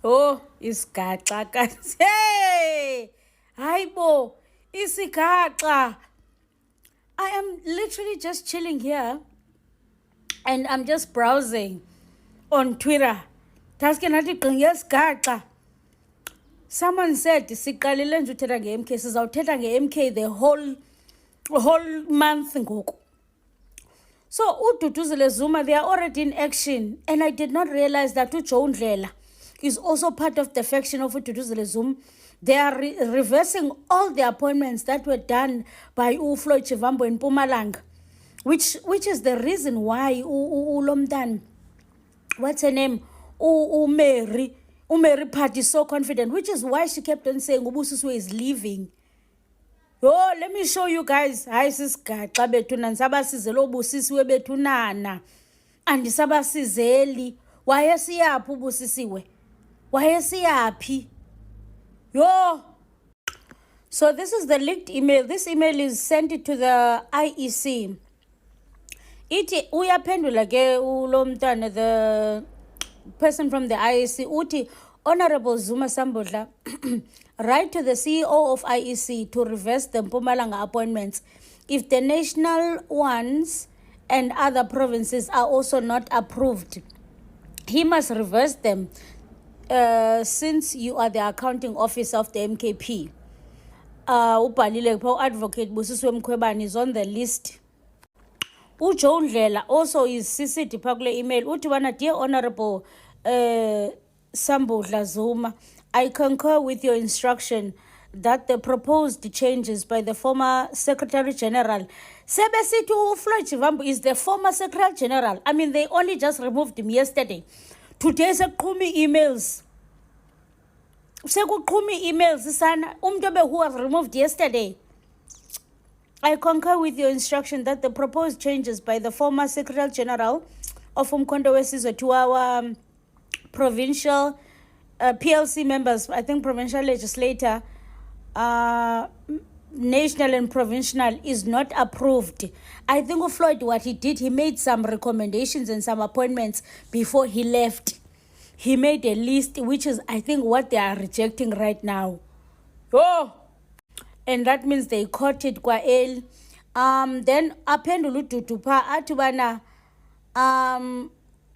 Oh, isigaxa kasi. Hey! Hayibo, isigaxa. I am literally just chilling here and I'm just browsing on Twitter. Taske nathi gqinge isigaxa. Someone said siqalile nje uthetha nge-MK, sizawuthetha nge-MK the whole month ngoku. So uDuduzile Zuma, they are already in action, and I did not realize that uJoe Ndlela is also part of the faction of uDuduzile Zuma. They are reversing all the appointments that were done by Floyd Shivambu in Mpumalanga, which is the reason why Lomdan, what's her name, Mary Party is so confident, which is why she kept on saying Ubusiswe is leaving. Oh, let me show you guys. Hayi sisigaxa bethu nanisabasizela obusisiwe bethu nana. Andisabasizeli. Wayesiyaphi ubusisiwe? Wayesiyaphi? Yo. So this is the leaked email. This email is sent to the IEC. Ithi uyaphendula ke ulomntana, the person from the IEC, uthi Honorable Zuma Sambodla, write to the CEO of IEC to reverse the Mpumalanga appointments if the national ones and other provinces are also not approved. He must reverse them since you are the accounting officer of the MKP. Advocate Busiswe Mkhwebane is on the list. uJoe Ndlela also is CC'd phakule email. Uthi wana, dear Honorable Sambodla Zuma, I concur with your instruction that the proposed changes by the former Secretary General, Sebesitu Floyd Shivambu is the former Secretary General. I mean, they only just removed him yesterday. Today, sekuqhumi emails. Sekuqhumi emails, sana. Umntu who was removed yesterday. I concur with your instruction that the proposed changes by the former Secretary General of Umkhonto weSizwe to our provincial PLC members, I think provincial legislator, national and provincial, is not approved. I think Floyd, what he did, he made some recommendations and some appointments before he left. He made a list, which is, I think, what they are rejecting right now. Oh! And that means they courted kwa el. Then aphendula uDudupa atubana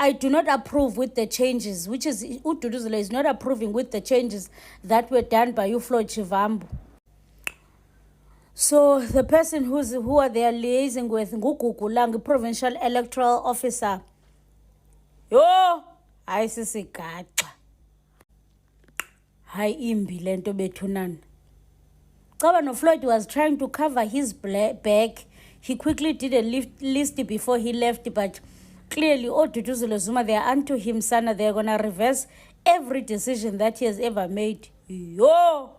I do not approve with the changes, which is uDuduzile is not approving with the changes that were done by Floyd Shivambu. So the person who are they liaising with nguGugulang, provincial electoral officer. Yo, ayisisigaxa. Hayi imbi lento bethunana. Governor Floyd was trying to cover his back. He quickly did a list before he left, but clearly, Duduzile Zuma, they are unto him, sana. They're going to reverse every decision that he has ever made. Yo!